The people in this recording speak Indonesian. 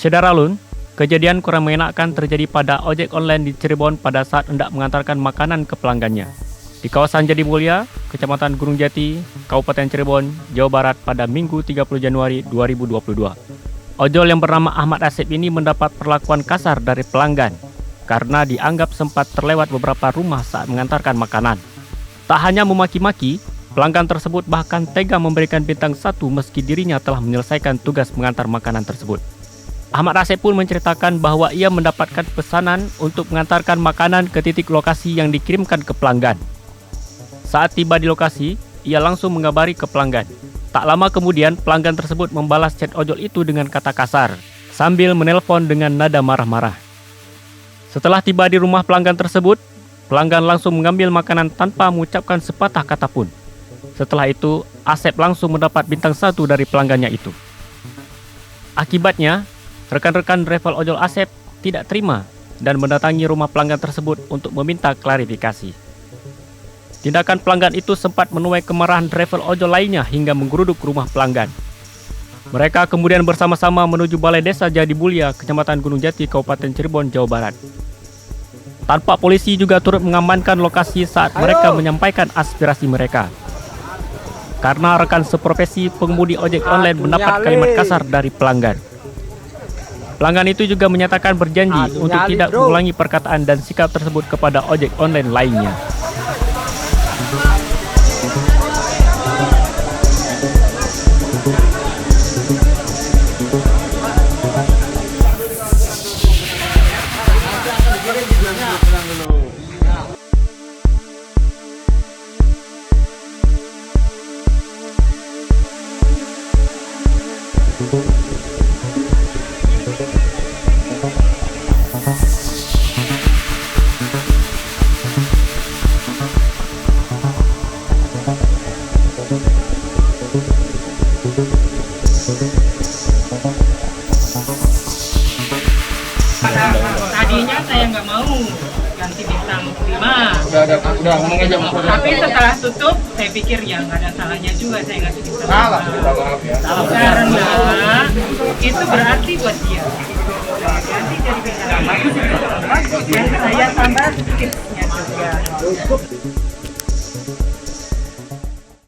Syedaralun, kejadian kurang mengenakan terjadi pada ojek online di Cirebon pada saat hendak mengantarkan makanan ke pelanggannya. Di kawasan Jatimulia, Kecamatan Gunung Jati, Kabupaten Cirebon, Jawa Barat pada Minggu 30 Januari 2022. Ojol yang bernama Ahmad Asep ini mendapat perlakuan kasar dari pelanggan karena dianggap sempat terlewat beberapa rumah saat mengantarkan makanan. Tak hanya memaki-maki, pelanggan tersebut bahkan tega memberikan bintang 1 meski dirinya telah menyelesaikan tugas mengantar makanan tersebut. Ahmad Asep pun menceritakan bahwa ia mendapatkan pesanan untuk mengantarkan makanan ke titik lokasi yang dikirimkan ke pelanggan. Saat tiba di lokasi, ia langsung mengabari ke pelanggan. Tak lama kemudian, pelanggan tersebut membalas chat ojol itu dengan kata kasar, sambil menelpon dengan nada marah-marah. Setelah tiba di rumah pelanggan tersebut, pelanggan langsung mengambil makanan tanpa mengucapkan sepatah kata pun. Setelah itu, Asep langsung mendapat bintang 1 dari pelanggannya itu. Akibatnya, rekan-rekan travel ojol Asep tidak terima dan mendatangi rumah pelanggan tersebut untuk meminta klarifikasi. Tindakan pelanggan itu sempat menuai kemarahan travel ojol lainnya hingga menggeruduk rumah pelanggan. Mereka kemudian bersama-sama menuju Balai Desa Jatimulia, Kecamatan Gunung Jati, Kabupaten Cirebon, Jawa Barat. Tanpa polisi juga turut mengamankan lokasi saat mereka menyampaikan aspirasi mereka. Karena rekan seprofesi pengemudi ojek online mendapat kalimat kasar dari pelanggan. Pelanggan itu juga menyatakan berjanji untuk tidak mengulangi perkataan dan sikap tersebut kepada ojek online lainnya. Tadinya saya nggak mau ganti bintang 5. Udah mengajak masuk. Tapi setelah tutup, saya pikir ya nggak ada salahnya juga saya ngasih bintang 5. Salah, maaf ya. Karena itu berarti buat dia. Saya ganti jadi bintang 5. Dan saya tambah tipsnya juga.